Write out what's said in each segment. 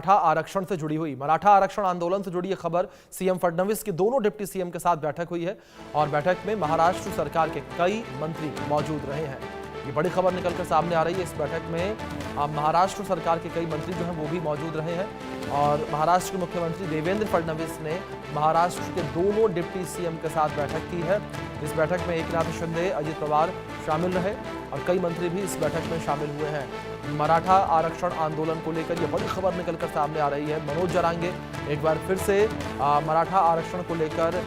मराठा आरक्षण से जुड़ी हुई मराठा आरक्षण आंदोलन से जुड़ी यह खबर सीएम फडणवीस की दोनों डिप्टी सीएम के साथ बैठक हुई है और बैठक में महाराष्ट्र सरकार के कई मंत्री मौजूद रहे हैं। ये बड़ी खबर निकलकर सामने आ रही है। इस बैठक में महाराष्ट्र सरकार के कई मंत्री जो हैं वो भी मौजूद रहे हैं और महाराष्ट्र के मुख्यमंत्री देवेंद्र फडणवीस ने महाराष्ट्र के दोनों डिप्टी सीएम के साथ बैठक की है। इस बैठक में एकनाथ शिंदे, अजित पवार शामिल रहे और कई मंत्री भी इस बैठक में शामिल हुए हैं। मराठा आरक्षण आंदोलन को लेकर यह बड़ी खबर निकलकर सामने आ रही है। मनोज जरांगे एक बार फिर से मराठा आरक्षण को लेकर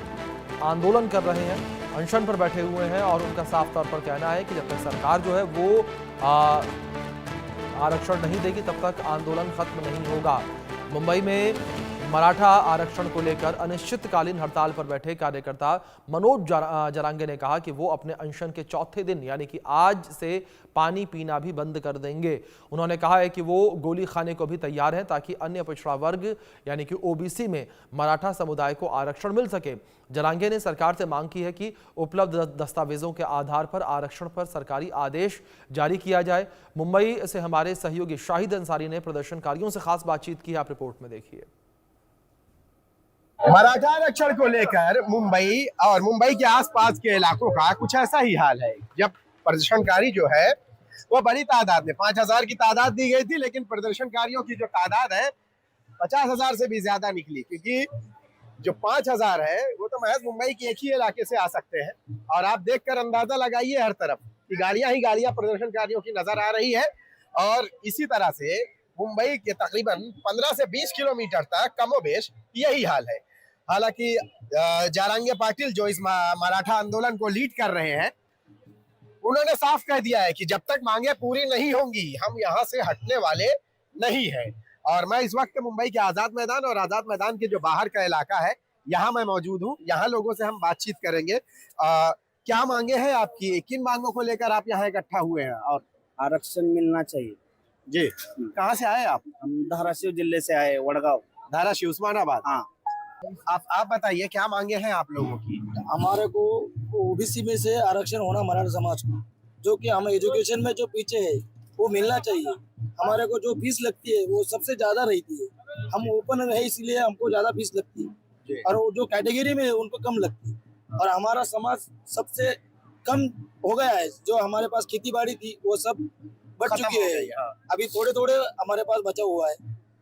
आंदोलन कर रहे हैं, अनशन पर बैठे हुए हैं और उनका साफ तौर पर कहना है कि जब तक सरकार जो है वो आरक्षण नहीं देगी तब तक आंदोलन खत्म नहीं होगा। मुंबई में मराठा आरक्षण को लेकर अनिश्चितकालीन हड़ताल पर बैठे कार्यकर्ता मनोज जरांगे ने कहा कि वो अपने अनशन के चौथे दिन यानी कि आज से पानी पीना भी बंद कर देंगे। उन्होंने कहा है कि वो गोली खाने को भी तैयार हैं ताकि अन्य पिछड़ा वर्ग यानी कि ओबीसी में मराठा समुदाय को आरक्षण मिल सके। जरांगे ने सरकार से मांग की है कि उपलब्ध दस्तावेजों के आधार पर आरक्षण पर सरकारी आदेश जारी किया जाए। मुंबई से हमारे सहयोगी शाहिद अंसारी ने प्रदर्शनकारियों से खास बातचीत की। आप रिपोर्ट में देखिए। मराठा आरक्षण को लेकर मुंबई और मुंबई के आसपास के इलाकों का कुछ ऐसा ही हाल है। जब प्रदर्शनकारी जो है वो बड़ी तादाद में 5000 की तादाद दी गई थी, लेकिन प्रदर्शनकारियों की जो तादाद है 50,000 से भी ज्यादा निकली, क्योंकि जो 5000 है वो तो महज मुंबई के एक ही इलाके से आ सकते हैं। और आप देखकर अंदाजा लगाइए हर तरफ कि गाड़ियां ही गाड़ियां प्रदर्शनकारियों की नजर आ रही है। और इसी तरह से मुंबई के तकरीबन 15 से 20 किलोमीटर तक कमोबेश यही हाल है। हालांकि जारंगे पाटिल जो इस मराठा आंदोलन को लीड कर रहे हैं, उन्होंने साफ कह दिया है कि जब तक मांगे पूरी नहीं होंगी हम यहाँ से हटने वाले नहीं हैं। और मैं इस वक्त मुंबई के आजाद मैदान और आजाद मैदान के जो बाहर का इलाका है यहाँ मैं मौजूद हूँ। यहाँ लोगों से हम बातचीत करेंगे। क्या मांगे हैं आपकी, किन मांगों को लेकर आप यहाँ इकट्ठा हुए हैं? और आरक्षण मिलना चाहिए जी। कहाँ से आए आप? हम धाराशिव जिले से आए, वडगांव। धाराशिव, उस्मानाबाद। हाँ। आप बताइए क्या मांगे हैं आप लोगों की? हमारे को ओबीसी में से आरक्षण होना मराठा समाज को, जो कि हम एजुकेशन में जो पीछे है वो मिलना चाहिए। हमारे को जो फीस लगती है वो सबसे ज्यादा रहती है। हम ओपन है इसलिए हमको ज्यादा फीस लगती है और वो जो कैटेगरी में है उनको कम लगती है। और हमारा समाज सबसे कम हो गया है। जो हमारे पास खेती बाड़ी थी वो सब बढ़ चुकी है। अभी थोड़े थोड़े हमारे पास बचा हुआ है।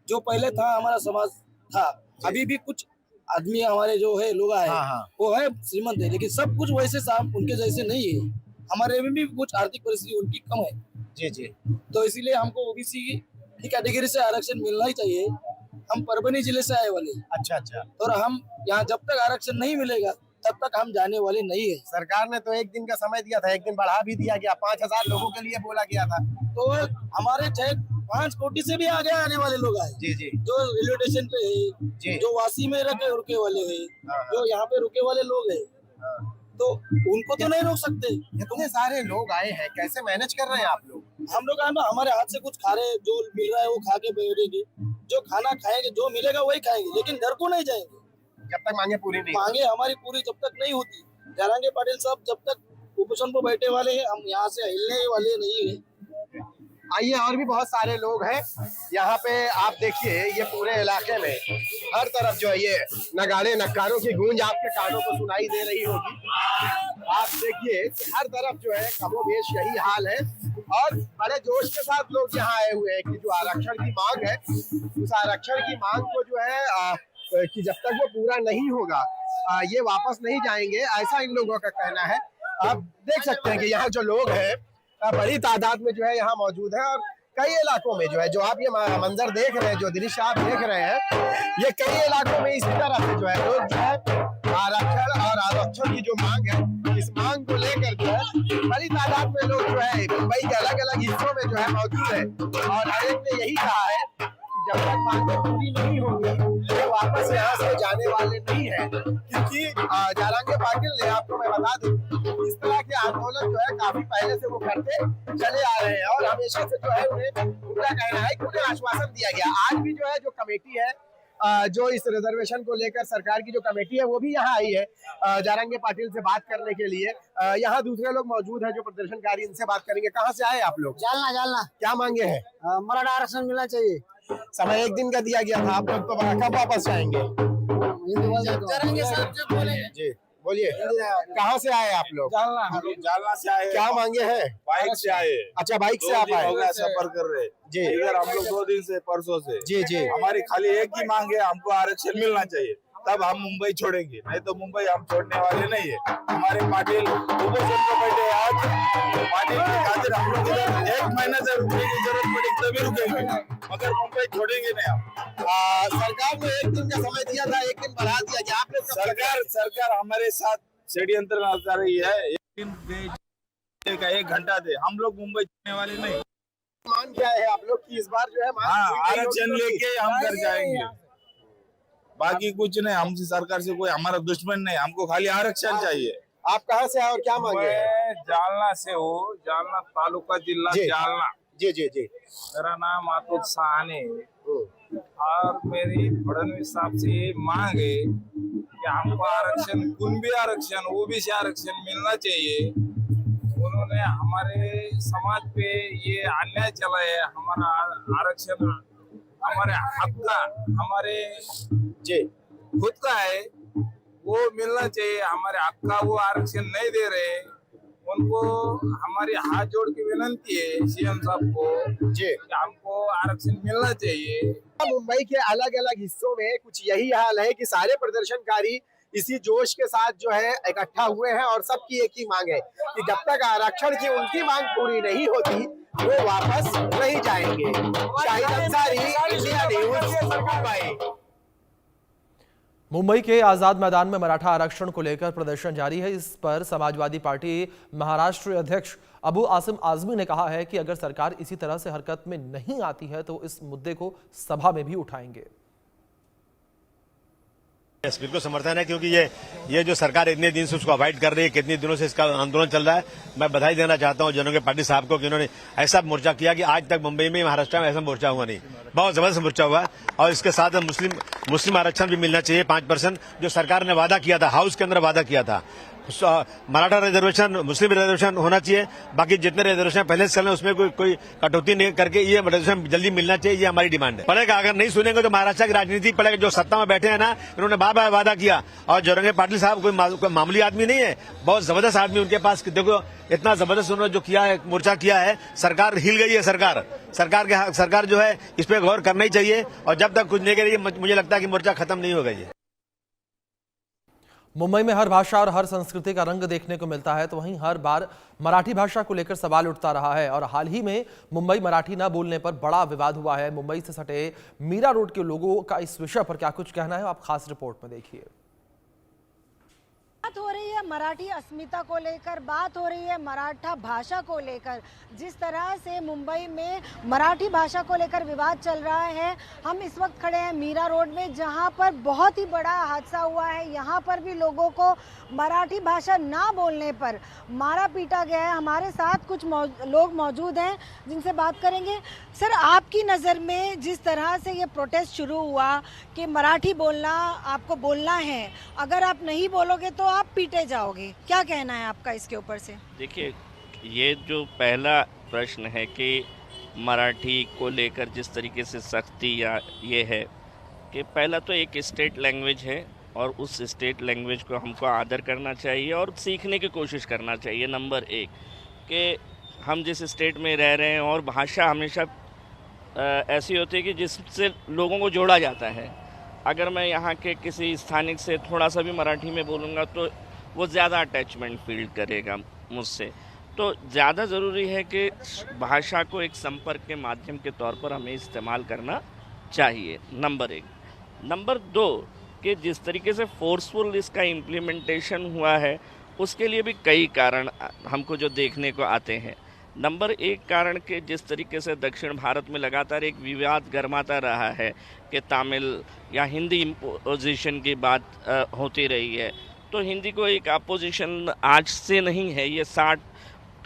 जो पहले था हमारा समाज था, अभी भी कुछ आदमी हमारे जो है लोग है वो है श्रीमंत है, लेकिन सब कुछ वैसे साहब उनके जैसे नहीं है। हमारे में भी कुछ आर्थिक परिस्थिति उनकी कम है। जी जी। तो इसीलिए हमको ओबीसी की कैटेगरी से आरक्षण मिलना ही चाहिए। हम परभनी जिले से आए वाले। अच्छा अच्छा। और हम यहाँ जब तक आरक्षण नहीं मिलेगा तब तक हम जाने वाले नहीं है। सरकार ने तो एक दिन का समय दिया था, एक दिन बढ़ा भी दिया गया, 5000 लोगों के लिए बोला गया था। तो हमारे 5 कोटी से भी आगे आने वाले लोग आए। जी जी। जो रेलवे स्टेशन पे है, जो वासी में रुके वाले है, जो यहाँ पे रुके वाले लोग है, तो उनको तो नहीं रोक सकते। इतने सारे लोग आए हैं, कैसे मैनेज कर रहे हैं आप लोग? हम लोग हमारे हाथ से कुछ खा रहे, जो मिल रहा है वो खा के बैठेंगे। जो खाना खाएंगे, जो मिलेगा वही खाएंगे, लेकिन घर को नहीं जाएंगे जब तक मांगे पूरी नहीं। मांगे हमारी पूरी जब तक नहीं होती। जरांगे पाटिल साहब जब तक कुपोषण पर बैठे वाले हैं, हम यहाँ से हिलने वाले नहीं है। आइए, और भी बहुत सारे लोग हैं यहाँ पे। आप देखिए ये पूरे इलाके में हर तरफ जो है ये नगाड़े नक्कारों की गूंज आपके कानों को सुनाई दे रही होगी। आप देखिए हर तरफ जो है कमोबेश यही हाल है और बड़े जोश के साथ लोग यहाँ आए हुए हैं कि जो आरक्षण की मांग है उस आरक्षण की मांग को जो है कि जब तक वो पूरा नहीं होगा ये वापस नहीं जाएंगे, ऐसा इन लोगों का कहना है। आप देख सकते हैं कि यहाँ जो लोग हैं बड़ी तादाद में जो है यहाँ मौजूद है और कई इलाकों में जो है, जो आप ये मंजर देख रहे हैं, जो दृश्य आप देख रहे हैं, ये कई इलाकों में इसी तरह से जो है लोग जो है आरक्षण और आरक्षण की जो मांग है, इस मांग को लेकर जो है बड़ी तादाद में लोग जो है मुंबई के अलग अलग हिस्सों में जो है मौजूद है। और हर एक ने यही कहा है कि जब तक मांगे पूरी नहीं होंगी वो वापस यहाँ से जाने वाले नहीं है। क्योंकि जारंगे पाटिल ने, आपको मैं बता दूं, इस तरह के आंदोलन जो है काफी पहले से वो करते चले आ रहे हैं और हमेशा से जो है उन्हें उनका कहना है कि उन्हें आश्वासन दिया गया। आज भी जो है जो कमेटी है, जो इस रिजर्वेशन को लेकर सरकार की जो कमेटी है वो भी यहाँ आई है जारंगे पाटिल से बात करने के लिए। यहाँ दूसरे लोग मौजूद हैं जो प्रदर्शनकारी, इनसे बात करेंगे। कहाँ से आए आप लोग? जालना। क्या मांगे हैं? मराठा आरक्षण मिलना चाहिए। समय 1 दिन का दिया गया था, आप लोग तो कब वापस जाएंगे? जी बोलिए, कहाँ से आए आप लोग? जालना से आए, क्या मांगे हैं? बाइक से आए। अच्छा, बाइक से आप आए? हो गया सफर कर रहे जी। इधर हम लोग 2 दिन से, परसों से। जी जी। हमारी खाली एक ही मांग है, हमको आरक्षण मिलना चाहिए, तब हम मुंबई छोड़ेंगे, नहीं तो मुंबई हम छोड़ने वाले नहीं है। हमारे पाटिल कुपोषण को बैठे आज, पाटिल की खातिर हम लोग इधर 1 महीने से रुकने की जरूरत पड़ी तभी रुकेंगे, मगर मुंबई छोड़ेंगे नहीं हम। सरकार ने 1 दिन का समय दिया था, 1 दिन बढ़ा दिया गया। आप लोग सरकार हमारे साथ षड्यंत्र कर रही है। 1 दिन का 1 घंटा दे, हम लोग मुंबई छोड़ने वाले नहीं। मांग क्या है आप लोग की इस बार जो है? आरक्षण लेके हम घर जाएंगे, बाकी कुछ नहीं। हमसे सरकार से कोई हमारा दुश्मन नहीं, हमको खाली आरक्षण चाहिए। आप कहाँ से आए और क्या मांगे? मैं जालना से हूँ, जालना तालुका जिला जालना। जी जी जी। मेरा नाम आतुल साहनी है और मेरी फडणवीस साहब से ये मांग है कि हमको आरक्षण, कुणबी आरक्षण, ओबीसी आरक्षण मिलना चाहिए। उन्होंने हमारे समाज पे ये अन्याय चला है। हमारा आरक्षण, हमारे हक का, हमारे जी खुद का है, वो मिलना चाहिए। हमारे हक का वो आरक्षण नहीं दे रहे, उनको हमारी हाथ जोड़ के विनती है सीएम साहब को जी कि हमको आरक्षण मिलना चाहिए। मुंबई के अलग अलग हिस्सों में कुछ यही हाल है कि सारे प्रदर्शनकारी इसी जोश के साथ जो है इकट्ठा हुए हैं और सबकी एक ही मांग है कि जब तक आरक्षण की उनकी मांग पूरी नहीं होती वो वापस नहीं जाएंगे। Shahid Ansari, India news, Mumbai. मुंबई के आजाद मैदान में मराठा आरक्षण को लेकर प्रदर्शन जारी है। इस पर समाजवादी पार्टी महाराष्ट्र अध्यक्ष अबू आसिम आजमी ने कहा है कि अगर सरकार इसी तरह से हरकत में नहीं आती है तो इस मुद्दे को सभा में भी उठाएंगे। बिल्कुल समर्थन है, क्योंकि ये जो सरकार इतने दिन से उसको अवॉइड कर रही है, कितने दिनों से इसका आंदोलन चल रहा है। मैं बधाई देना चाहता हूं जनों के पार्टी साहब को कि उन्होंने ऐसा मोर्चा किया कि आज तक मुंबई में, महाराष्ट्र में ऐसा मोर्चा हुआ नहीं। बहुत जबरदस्त मोर्चा हुआ और इसके साथ मुस्लिम आरक्षण भी मिलना चाहिए 5%, जो सरकार ने वादा किया था, हाउस के अंदर वादा किया था। मराठा रिजर्वेशन, मुस्लिम रिजर्वेशन होना चाहिए। बाकी जितने रिजर्वेशन पहले से चल रहे उसमें कोई कटौती नहीं करके ये रिजर्वेशन जल्दी मिलना चाहिए, ये हमारी डिमांड है। पड़ेगा, अगर नहीं सुनेंगे तो महाराष्ट्र की राजनीति पड़ेगा। जो सत्ता में बैठे हैं ना, इन्होंने बार बार वादा किया और जोरंगे पाटिल साहब कोई मामूली आदमी नहीं है, बहुत जबरदस्त आदमी उनके पास। देखो इतना जबरदस्त उन्होंने जो किया है, मोर्चा किया है, सरकार हिल गई है। सरकार जो है इस पर गौर करना ही चाहिए और जब तक कुछ नहीं करेगी मुझे लगता है कि मोर्चा खत्म नहीं होगा। ये मुंबई में हर भाषा और हर संस्कृति का रंग देखने को मिलता है, तो वहीं हर बार मराठी भाषा को लेकर सवाल उठता रहा है और हाल ही में मुंबई मराठी न बोलने पर बड़ा विवाद हुआ है। मुंबई से सटे मीरा रोड के लोगों का इस विषय पर क्या कुछ कहना है, आप खास रिपोर्ट में देखिए। बात हो रही है मराठी अस्मिता को लेकर, बात हो रही है मराठा भाषा को लेकर। जिस तरह से मुंबई में मराठी भाषा को लेकर विवाद चल रहा है, हम इस वक्त खड़े हैं मीरा रोड में, जहां पर बहुत ही बड़ा हादसा हुआ है। यहां पर भी लोगों को मराठी भाषा ना बोलने पर मारा पीटा गया है। हमारे साथ कुछ लोग मौजूद हैं जिनसे बात करेंगे। सर, आपकी नज़र में जिस तरह से ये प्रोटेस्ट शुरू हुआ कि मराठी बोलना, आपको बोलना है, अगर आप नहीं बोलोगे तो आप पीटे जाओगे, क्या कहना है आपका इसके ऊपर से? देखिए, ये जो पहला प्रश्न है कि मराठी को लेकर जिस तरीके से सख्ती या ये है कि पहला तो एक स्टेट लैंग्वेज है और उस स्टेट लैंग्वेज को हमको आदर करना चाहिए और सीखने की कोशिश करना चाहिए। नंबर 1 कि हम जिस स्टेट में रह रहे हैं और भाषा हमेशा ऐसी होती है कि जिससे लोगों को जोड़ा जाता है। अगर मैं यहाँ के किसी स्थानिक से थोड़ा सा भी मराठी में बोलूँगा तो वो ज़्यादा अटैचमेंट फील करेगा मुझसे। तो ज़्यादा ज़रूरी है कि भाषा को एक संपर्क के माध्यम के तौर पर हमें इस्तेमाल करना चाहिए, नंबर 1। नंबर 2 कि जिस तरीके से फोर्सफुल इसका इम्प्लीमेंटेशन हुआ है उसके लिए भी कई कारण हमको जो देखने को आते हैं। नंबर 1 कारण के जिस तरीके से दक्षिण भारत में लगातार एक विवाद गर्माता रहा है कि तमिल या हिंदी इम्पोजिशन की बात होती रही है, तो हिंदी को एक अपोजिशन आज से नहीं है, ये 60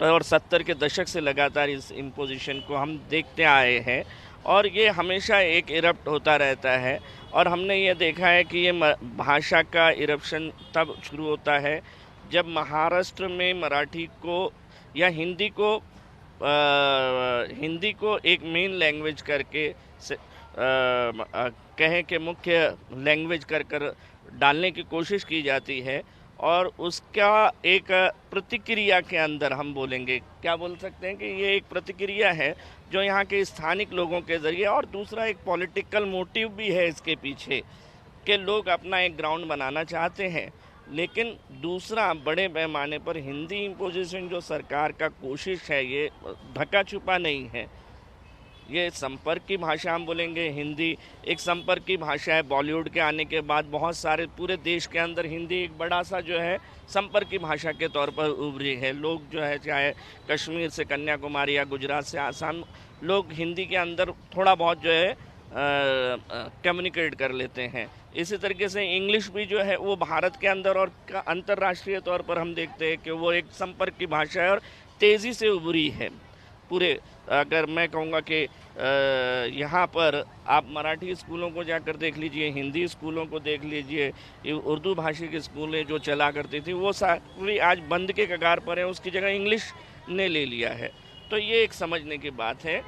और 70 के दशक से लगातार इस इम्पोजिशन को हम देखते आए हैं और ये हमेशा एक इरप्ट होता रहता है। और हमने ये देखा है कि ये भाषा का इरप्शन तब शुरू होता है जब महाराष्ट्र में मराठी को या हिंदी को एक मेन लैंग्वेज करके कहें कि मुख्य लैंग्वेज कर डालने की कोशिश की जाती है, और उसका एक प्रतिक्रिया के अंदर हम बोलेंगे, क्या बोल सकते हैं कि ये एक प्रतिक्रिया है जो यहाँ के स्थानिक लोगों के ज़रिए, और दूसरा एक पॉलिटिकल मोटिव भी है इसके पीछे कि लोग अपना एक ग्राउंड बनाना चाहते हैं। लेकिन दूसरा बड़े पैमाने पर हिंदी इम्पोजिशन जो सरकार का कोशिश है, ये ढका छुपा नहीं है। ये संपर्क की भाषा हम बोलेंगे, हिंदी एक संपर्क की भाषा है। बॉलीवुड के आने के बाद बहुत सारे पूरे देश के अंदर हिंदी एक बड़ा सा जो है संपर्क की भाषा के तौर पर उभरी है। लोग जो है चाहे कश्मीर से कन्याकुमारी या गुजरात से आसाम, लोग हिंदी के अंदर थोड़ा बहुत जो है कम्युनिकेट कर लेते हैं। इसी तरीके से इंग्लिश भी जो है वो भारत के अंदर और अंतर्राष्ट्रीय तौर पर हम देखते हैं कि वो एक संपर्क की भाषा है और तेज़ी से उभरी है पूरे। अगर मैं कहूँगा कि यहाँ पर आप मराठी स्कूलों को जाकर देख लीजिए, हिंदी स्कूलों को देख लीजिए, उर्दू भाषी की स्कूलें जो चला करती थी वो सारी आज बंद के कगार पर है, उसकी जगह इंग्लिश ने ले लिया है। तो ये एक समझने की बात है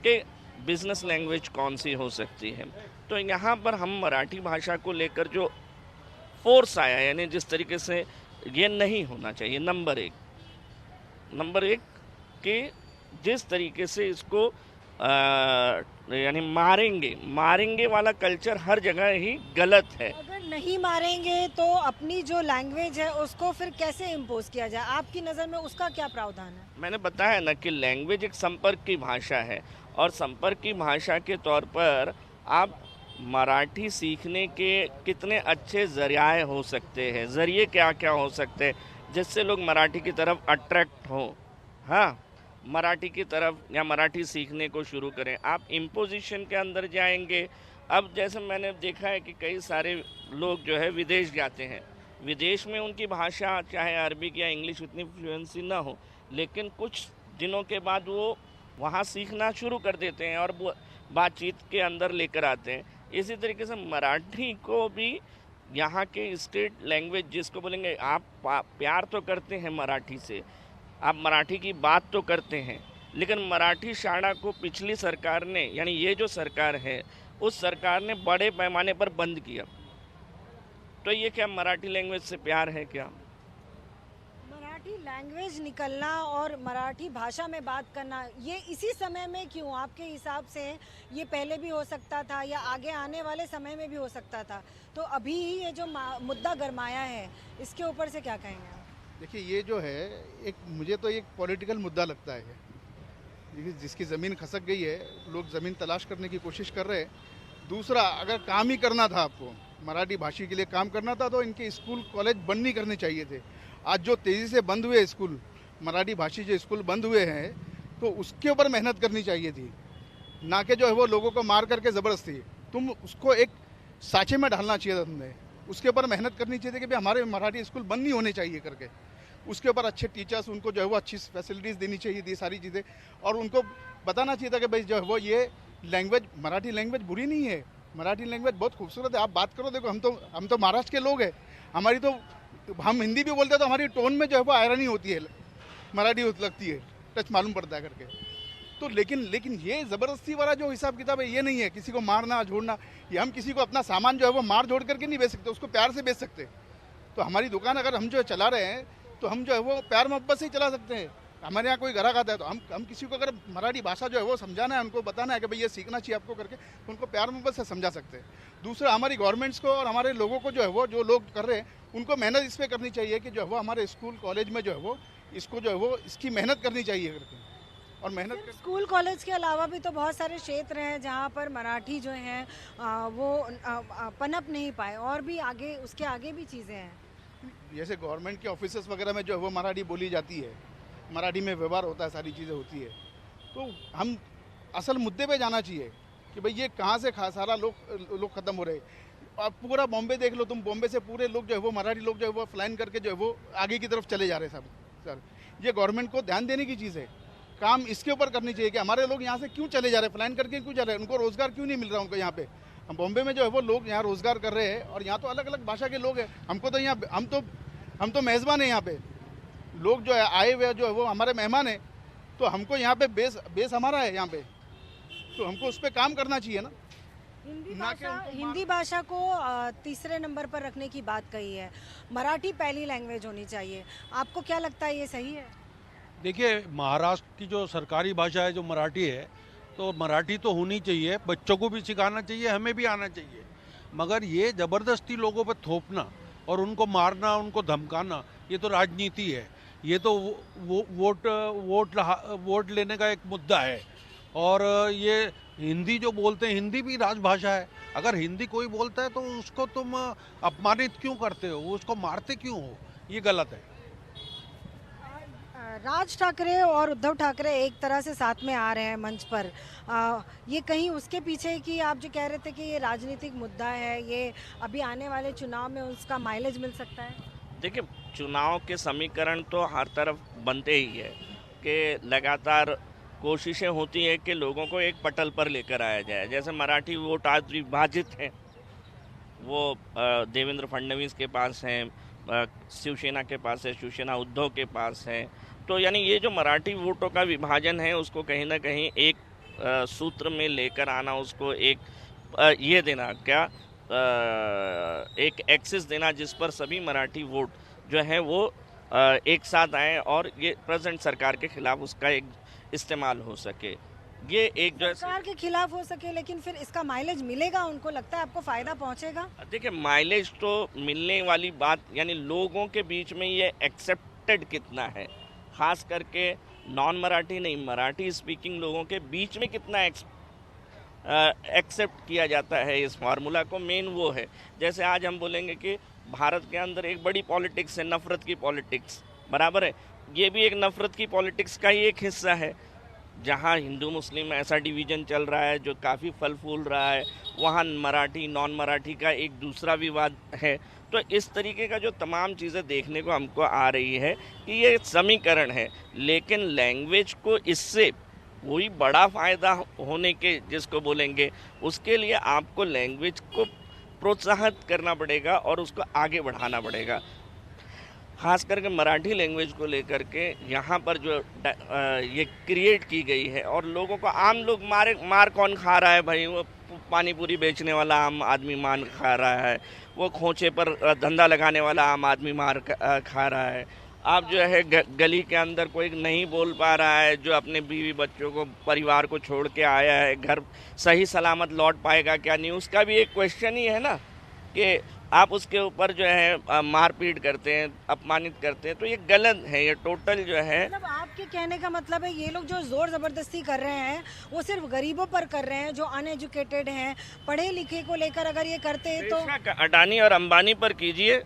कि बिज़नेस लैंग्वेज कौन सी हो सकती है। तो यहाँ पर हम मराठी भाषा को लेकर जो फोर्स आया, यानी जिस तरीके से ये नहीं होना चाहिए, नंबर एक कि जिस तरीके से इसको यानी मारेंगे वाला कल्चर हर जगह ही गलत है। अगर नहीं मारेंगे तो अपनी जो लैंग्वेज है उसको फिर कैसे इम्पोज किया जाए? आपकी नज़र में उसका क्या प्रावधान है? मैंने बताया ना कि लैंग्वेज एक संपर्क की भाषा है, और संपर्क की भाषा के तौर पर आप मराठी सीखने के कितने अच्छे ज़रिए हो सकते हैं, ज़रिए क्या क्या हो सकते हैं जिससे लोग मराठी की तरफ अट्रैक्ट हों, हाँ, मराठी की तरफ या मराठी सीखने को शुरू करें। आप इम्पोजिशन के अंदर जाएंगे। अब जैसे मैंने देखा है कि कई सारे लोग जो है विदेश जाते हैं, विदेश में उनकी भाषा चाहे अरबिक या इंग्लिश उतनी फ्लुएंसी ना हो, लेकिन कुछ दिनों के बाद वो वहाँ सीखना शुरू कर देते हैं और बातचीत के अंदर लेकर आते हैं। इसी तरीके से मराठी को भी यहाँ के स्टेट लैंग्वेज जिसको बोलेंगे, आप प्यार तो करते हैं मराठी से, आप मराठी की बात तो करते हैं, लेकिन मराठी शाला को पिछली सरकार ने, यानी ये जो सरकार है उस सरकार ने बड़े पैमाने पर बंद किया। तो ये क्या मराठी लैंग्वेज से प्यार है क्या? मराठी लैंग्वेज निकलना और मराठी भाषा में बात करना ये इसी समय में क्यों? आपके हिसाब से ये पहले भी हो सकता था या आगे आने वाले समय में भी हो सकता था? तो अभी ये जो मुद्दा गरमाया है इसके ऊपर से क्या कहेंगे? देखिए, ये जो है एक, मुझे तो एक पॉलिटिकल मुद्दा लगता है। जिसकी ज़मीन खसक गई है, लोग ज़मीन तलाश करने की कोशिश कर रहे हैं। दूसरा, अगर काम ही करना था, आपको मराठी भाषी के लिए काम करना था, तो इनके स्कूल कॉलेज बंद नहीं करने चाहिए थे। आज जो तेज़ी से बंद हुए स्कूल, मराठी भाषी जो स्कूल बंद हुए हैं, तो उसके ऊपर मेहनत करनी चाहिए थी, ना कि जो है वो लोगों को मार करके ज़बरदस्ती। तुम उसको एक साँचे में डालना चाहिए था तुमने, उसके ऊपर मेहनत करनी चाहिए थी कि भाई हमारे मराठी स्कूल बंद नहीं होने चाहिए करके। उसके ऊपर अच्छे टीचर्स, उनको जो है वो अच्छी फैसिलिटीज़ देनी चाहिए थी, सारी चीज़ें, और उनको बताना चाहिए था कि भाई जो है वो ये लैंग्वेज, मराठी लैंग्वेज बुरी नहीं है, मराठी लैंग्वेज बहुत खूबसूरत है। आप बात करो, देखो हम तो महाराष्ट्र के लोग हैं, हमारी तो, हम हिंदी भी बोलते हैं तो हमारी टोन में जो है वो आयरनी होती है, मराठी लगती है, टच मालूम पड़ता है करके। तो लेकिन ये ज़बरदस्ती वाला जो हिसाब किताब है ये नहीं है, किसी को मारना झोड़ना। ये हम किसी को अपना सामान जो है वो मार झोड़ करके नहीं बेच सकते, उसको प्यार से बेच सकते। तो हमारी दुकान अगर हम जो है चला रहे हैं तो हम जो है वो प्यार मोहब्बत से ही चला सकते हैं। हमारे यहाँ कोई ग्राहक आता है तो हम किसी को अगर मराठी भाषा जो है वो समझाना है, उनको बताना है कि भाई ये सीखना चाहिए आपको करके, तो उनको प्यार मोहब्बत से समझा सकते हैं। दूसरा, हमारी गवर्नमेंट्स को और हमारे लोगों को जो है वो, जो लोग कर रहे हैं, उनको मेहनत इस पर करनी चाहिए कि जो है वो हमारे स्कूल कॉलेज में जो है वो इसको जो है वो इसकी मेहनत करनी चाहिए करके। और मेहनत स्कूल कॉलेज के अलावा भी तो बहुत सारे क्षेत्र हैं जहाँ पर मराठी जो है वो पनप नहीं पाए, और भी आगे, उसके आगे भी चीज़ें हैं। जैसे गवर्नमेंट के ऑफिसेस वगैरह में जो है वो मराठी बोली जाती है, मराठी में व्यवहार होता है, सारी चीज़ें होती है। तो हम असल मुद्दे पे जाना चाहिए कि भाई ये कहाँ से सारा लोग ख़त्म हो रहे। आप पूरा बॉम्बे देख लो तुम, बॉम्बे से पूरे लोग जो है वो मराठी लोग जो है वो फ्लाइन करके जो है वो आगे की तरफ चले जा रहे हैं सब। सर, ये गवर्नमेंट को ध्यान देने की चीज़ है, काम इसके ऊपर करनी चाहिए कि हमारे लोग यहाँ से क्यों चले जा रहे हैं, फ्लाइन करके क्यों जा रहे हैं, उनको रोज़गार क्यों नहीं मिल रहा उनको यहाँ पे। हम बॉम्बे में जो है वो लोग यहाँ रोज़गार कर रहे हैं, और यहाँ तो अलग अलग भाषा के लोग हैं। हमको तो यहाँ हम तो मेज़बान हैं, यहाँ पे लोग जो है आए हुए जो है वो हमारे मेहमान हैं, तो हमको यहाँ पे बेस हमारा है यहाँ पे, तो हमको उस पर काम करना चाहिए ना। हिंदी भाषा को तीसरे नंबर पर रखने की बात कही है, मराठी पहली लैंग्वेज होनी चाहिए। आपको क्या लगता है, ये सही है? देखिए, महाराष्ट्र की जो सरकारी भाषा है जो मराठी है, तो मराठी तो होनी चाहिए, बच्चों को भी सिखाना चाहिए, हमें भी आना चाहिए। मगर ये ज़बरदस्ती लोगों पर थोपना और उनको मारना, उनको धमकाना, ये तो राजनीति है। ये तो वोट लेने का एक मुद्दा है। और ये हिंदी जो बोलते हैं, हिंदी भी राजभाषा है। अगर हिंदी कोई बोलता है तो उसको तुम अपमानित क्यों करते हो, उसको मारते क्यों हो? ये गलत है। राज ठाकरे और उद्धव ठाकरे एक तरह से साथ में आ रहे हैं मंच पर, ये कहीं उसके पीछे की आप जो कह रहे थे कि ये राजनीतिक मुद्दा है, ये अभी आने वाले चुनाव में उसका माइलेज मिल सकता है? देखिए, चुनाव के समीकरण तो हर तरफ बनते ही है कि लगातार कोशिशें होती है कि लोगों को एक पटल पर लेकर आया जाए। जैसे मराठी वोट आज विभाजित हैं, वो देवेंद्र फडणवीस के पास हैं, शिवसेना के पास है, शिवसेना उद्धव के पास है। तो यानी ये जो मराठी वोटों का विभाजन है, उसको कहीं ना कहीं एक सूत्र में लेकर आना, उसको एक ये देना, क्या एक एक्सिस देना जिस पर सभी मराठी वोट जो है वो एक साथ आए और ये प्रेजेंट सरकार के खिलाफ उसका एक इस्तेमाल हो सके। ये एक जो सरकार के खिलाफ हो सके, लेकिन फिर इसका माइलेज मिलेगा, उनको लगता है आपको फायदा पहुंचेगा? देखिए, माइलेज तो मिलने वाली बात, यानी लोगों के बीच में ये एक्सेप्टेड कितना है, खास करके नॉन मराठी नहीं, मराठी स्पीकिंग लोगों के बीच में कितना एक्सेप्ट किया जाता है इस फार्मूला को, मेन वो है। जैसे आज हम बोलेंगे कि भारत के अंदर एक बड़ी पॉलिटिक्स है, नफरत की पॉलिटिक्स, बराबर है। ये भी एक नफरत की पॉलिटिक्स का ही एक हिस्सा है। जहाँ हिंदू मुस्लिम में ऐसा डिवीज़न चल रहा है जो काफ़ी फल फूल रहा है, वहाँ मराठी नॉन मराठी का एक दूसरा विवाद है। तो इस तरीके का जो तमाम चीज़ें देखने को हमको आ रही है कि ये समीकरण है, लेकिन लैंग्वेज को इससे कोई बड़ा फ़ायदा होने के जिसको बोलेंगे, उसके लिए आपको लैंग्वेज को प्रोत्साहित करना पड़ेगा और उसको आगे बढ़ाना पड़ेगा। खास करके मराठी लैंग्वेज को लेकर के यहाँ पर जो ये क्रिएट की गई है, और लोगों को, आम लोग मार कौन खा रहा है भाई? वो पानी पूरी बेचने वाला आम आदमी मार खा रहा है, वो खोचे पर धंधा लगाने वाला आम आदमी मार खा रहा है। आप जो है गली के अंदर कोई नहीं बोल पा रहा है, जो अपने बीवी बच्चों को, परिवार को छोड़ के आया है, घर सही सलामत लौट पाएगा क्या नहीं, उसका भी एक क्वेश्चन ही है ना, कि आप उसके ऊपर जो है मारपीट करते हैं, अपमानित करते हैं। तो ये गलत है, ये टोटल जो है। मतलब आपके कहने का मतलब है ये लोग जो जोर जबरदस्ती कर रहे हैं वो सिर्फ गरीबों पर कर रहे हैं, जो अनएजुकेटेड हैं, पढ़े लिखे को लेकर अगर ये करते हैं तो अडानी और अंबानी पर कीजिए,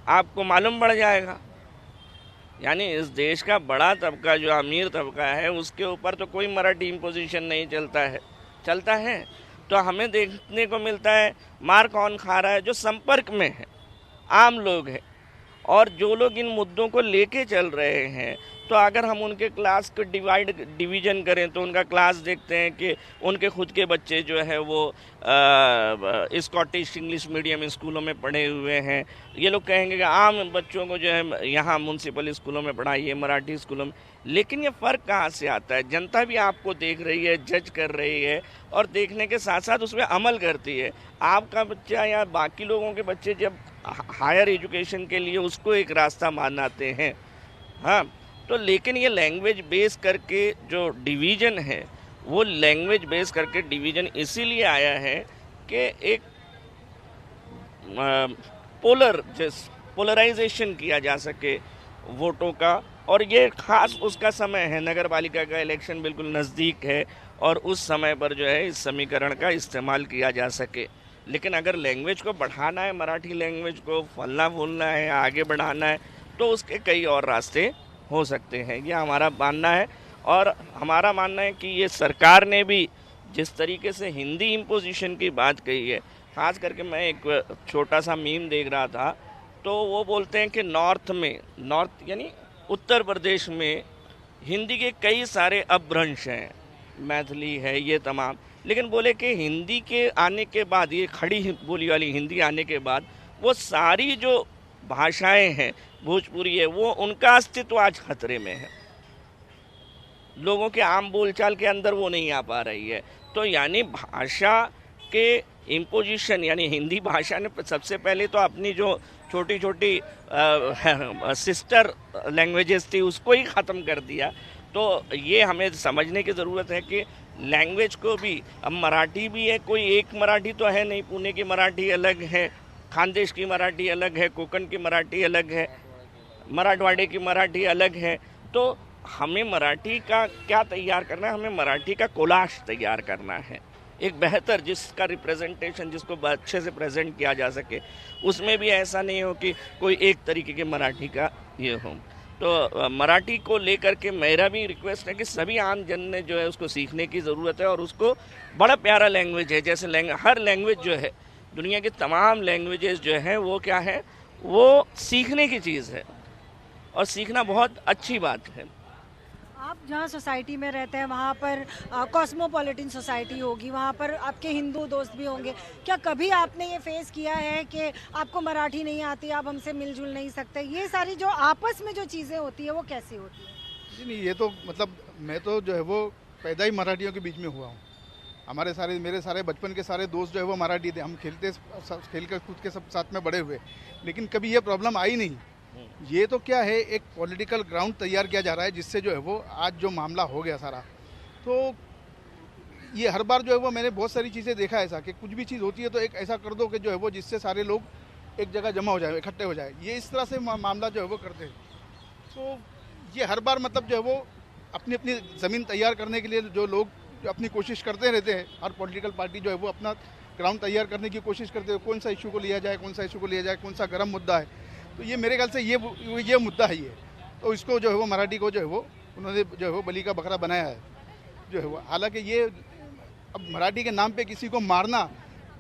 आपको मालूम पड़ जाएगा। यानी इस देश का बड़ा तबका, जो अमीर तबका है, उसके ऊपर तो कोई मराठी इम्पोजिशन नहीं चलता है। तो हमें देखने को मिलता है मार कौन खा रहा है? जो संपर्क में है, आम लोग हैं। और जो लोग इन मुद्दों को लेके चल रहे हैं, तो अगर हम उनके क्लास को डिवीज़न करें तो उनका क्लास देखते हैं कि उनके खुद के बच्चे जो है वो स्कॉटिश इंग्लिश मीडियम स्कूलों में पढ़े हुए हैं। ये लोग कहेंगे कि आम बच्चों को जो है यहाँ म्यूनसिपल स्कूलों में पढ़ाइए, मराठी स्कूलों में। लेकिन ये फ़र्क कहाँ से आता है? जनता भी आपको देख रही है, जज कर रही है, और देखने के साथ साथ उसमें अमल करती है। आपका बच्चा या बाकी लोगों के बच्चे जब हायर एजुकेशन के लिए उसको एक रास्ता मानते हैं, हाँ, तो लेकिन ये लैंग्वेज बेस करके जो डिवीज़न है, वो लैंग्वेज बेस करके डिवीज़न इसीलिए आया है कि एक पोलराइजेशन किया जा सके वोटों का। और ये खास उसका समय है, नगर पालिका का इलेक्शन बिल्कुल नज़दीक है, और उस समय पर जो है इस समीकरण का इस्तेमाल किया जा सके। लेकिन अगर लैंग्वेज को बढ़ाना है, मराठी लैंग्वेज को फलना फूलना है, आगे बढ़ाना है, तो उसके कई और रास्ते हो सकते हैं। ये हमारा मानना है। और हमारा मानना है कि ये सरकार ने भी जिस तरीके से हिंदी इम्पोजिशन की बात कही है, खास करके मैं एक छोटा सा मीम देख रहा था, तो वो बोलते हैं कि नॉर्थ यानी उत्तर प्रदेश में हिंदी के कई सारे अपभ्रंश हैं, मैथिली है, ये तमाम। लेकिन बोले कि हिंदी के आने के बाद, ये खड़ी बोली वाली हिंदी आने के बाद, वो सारी जो भाषाएं हैं, भोजपुरी है, वो उनका अस्तित्व आज खतरे में है। लोगों के आम बोलचाल के अंदर वो नहीं आ पा रही है। तो यानी भाषा उसके इम्पोजिशन यानी हिंदी भाषा ने सबसे पहले तो अपनी जो छोटी छोटी सिस्टर लैंग्वेजेस थी उसको ही ख़त्म कर दिया। तो ये हमें समझने की ज़रूरत है कि लैंग्वेज को भी, अब मराठी भी है, कोई एक मराठी तो है नहीं, पुणे की मराठी अलग है, खानदेश की मराठी अलग है, कोंकण की मराठी अलग है, मराठवाड़े की मराठी अलग है। तो हमें मराठी का क्या तैयार करना है, हमें मराठी का कोलाश तैयार करना है, एक बेहतर जिसका रिप्रेजेंटेशन, जिसको अच्छे से प्रेजेंट किया जा सके। उसमें भी ऐसा नहीं हो कि कोई एक तरीके के मराठी का ये हो। तो मराठी को लेकर के मेरा भी रिक्वेस्ट है कि सभी आम जन ने जो है उसको सीखने की ज़रूरत है, और उसको बड़ा प्यारा लैंग्वेज है। जैसे हर लैंग्वेज जो है, दुनिया की तमाम लैंग्वेजेस जो हैं वो क्या है, वो सीखने की चीज़ है, और सीखना बहुत अच्छी बात है। आप जहाँ सोसाइटी में रहते हैं वहाँ पर कॉस्मोपॉलिटन सोसाइटी होगी, वहाँ पर आपके हिंदू दोस्त भी होंगे। क्या कभी आपने ये फेस किया है कि आपको मराठी नहीं आती, आप हमसे मिलजुल नहीं सकते? ये सारी जो आपस में जो चीज़ें होती है वो कैसी होती है? नहीं, ये तो मतलब मैं तो जो है वो पैदा ही मराठियों के बीच में हुआ हूँ। मेरे सारे बचपन के सारे दोस्त जो है वो मराठी थे। हम खेल कर कूद के सब साथ में बड़े हुए, लेकिन कभी ये प्रॉब्लम आई नहीं। ये तो क्या है, एक पॉलिटिकल ग्राउंड तैयार किया जा रहा है, जिससे जो है वो आज जो मामला हो गया सारा, तो ये हर बार जो है वो मैंने बहुत सारी चीज़ें देखा है ऐसा कि कुछ भी चीज़ होती है तो एक ऐसा कर दो कि जो है वो जिससे सारे लोग एक जगह जमा हो जाए, इकट्ठे हो जाए। ये इस तरह से मामला जो है वो करते हैं। तो ये हर बार मतलब जो है वो अपनी अपनी ज़मीन तैयार करने के लिए जो लोग अपनी कोशिश करते रहते हैं, हर पॉलिटिकल पार्टी जो है वो अपना ग्राउंड तैयार करने की कोशिश करते हैं, कौन सा इशू को लिया जाए, कौन सा इशू को लिया जाए, कौन सा गर्म मुद्दा है। तो ये मेरे ख्याल से ये मुद्दा है ये। तो इसको जो है वो मराठी को जो है वो उन्होंने जो है वो बलि का बकरा बनाया है जो है वो। हालांकि ये अब मराठी के नाम पे किसी को मारना,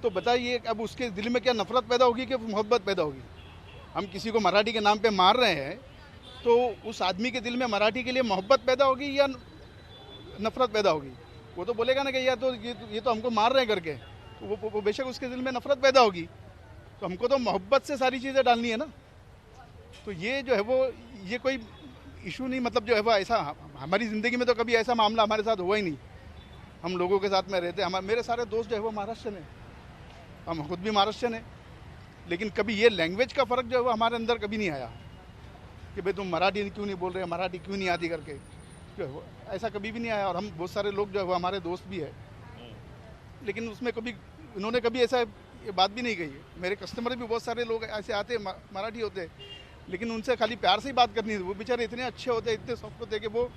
तो बताइए अब उसके दिल में क्या नफरत पैदा होगी कि मोहब्बत पैदा होगी? हम किसी को मराठी के नाम पे मार रहे हैं तो उस आदमी के दिल में मराठी के लिए मोहब्बत पैदा होगी या नफरत पैदा होगी? वो तो बोलेगा ना कि यार तो ये तो हमको मार रहे हैं करके, तो वो बेशक उसके दिल में नफरत पैदा होगी। तो हमको तो मोहब्बत से सारी चीज़ें डालनी है ना। तो ये जो है वो ये कोई इशू नहीं, मतलब जो है वो ऐसा हमारी ज़िंदगी में तो कभी ऐसा मामला हमारे साथ हुआ ही नहीं। हम लोगों के साथ में रहते हैं, मेरे सारे दोस्त जो है वो महाराष्ट्र हैं, हम खुद भी महाराष्ट्र हैं, लेकिन कभी ये लैंग्वेज का फ़र्क जो है वो हमारे अंदर कभी नहीं आया कि भाई तुम मराठी क्यों नहीं बोल रहे, मराठी क्यों नहीं आती करके, जो है वो ऐसा कभी भी नहीं आया। और हम बहुत सारे लोग जो है वो हमारे दोस्त भी है, लेकिन उसमें कभी इन्होंने कभी ऐसा ये बात भी नहीं कही। मेरे कस्टमर भी बहुत सारे लोग ऐसे आते मराठी होते, लेकिन उनसे खाली प्यार से ही बात करनी है। वो बेचारे इतने अच्छे होते, इतने सॉफ्ट होते कि वो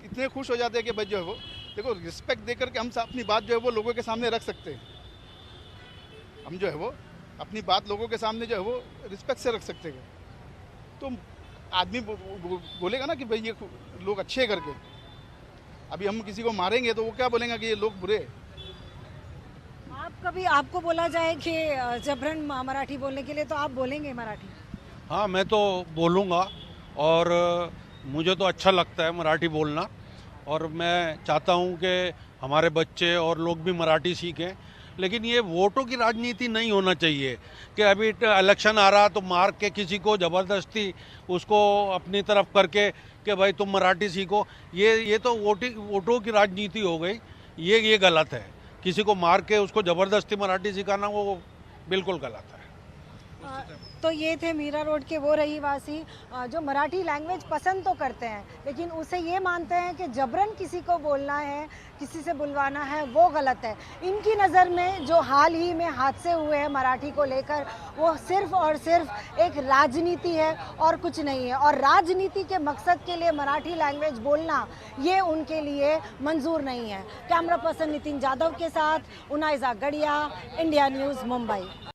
इतने खुश हो जाते हैं कि भाई जो है वो देखो रिस्पेक्ट दे करके हम अपनी बात जो है वो लोगों के सामने रख सकते हैं। हम जो है वो अपनी बात लोगों के सामने जो है वो रिस्पेक्ट से रख सकते हैं। तो आदमी बोलेगा ना कि भाई ये लोग अच्छे करके, अभी हम किसी को मारेंगे तो वो क्या बोलेंगे कि ये लोग बुरे। आप कभी आपको बोला जाए कि जबरन मराठी बोलने के लिए, तो आप बोलेंगे मराठी? हाँ, मैं तो बोलूँगा, और मुझे तो अच्छा लगता है मराठी बोलना, और मैं चाहता हूँ कि हमारे बच्चे और लोग भी मराठी सीखें। लेकिन ये वोटों की राजनीति नहीं होना चाहिए कि अभी इलेक्शन आ रहा तो मार के किसी को ज़बरदस्ती उसको अपनी तरफ करके कि भाई तुम मराठी सीखो। ये तो वोटों की राजनीति हो गई, ये गलत है। किसी को मार के उसको ज़बरदस्ती मराठी सिखाना वो बिल्कुल गलत है। तो ये थे मीरा रोड के वो रहीवासी जो मराठी लैंग्वेज पसंद तो करते हैं, लेकिन उसे ये मानते हैं कि जबरन किसी को बोलना है, किसी से बुलवाना है, वो गलत है। इनकी नज़र में जो हाल ही में हादसे हुए हैं मराठी को लेकर, वो सिर्फ और सिर्फ एक राजनीति है और कुछ नहीं है। और राजनीति के मकसद के लिए मराठी लैंग्वेज बोलना ये उनके लिए मंजूर नहीं है। कैमरा पर्सन नितिन जाधव के साथ उनाइजा गढ़िया, इंडिया न्यूज़, मुंबई।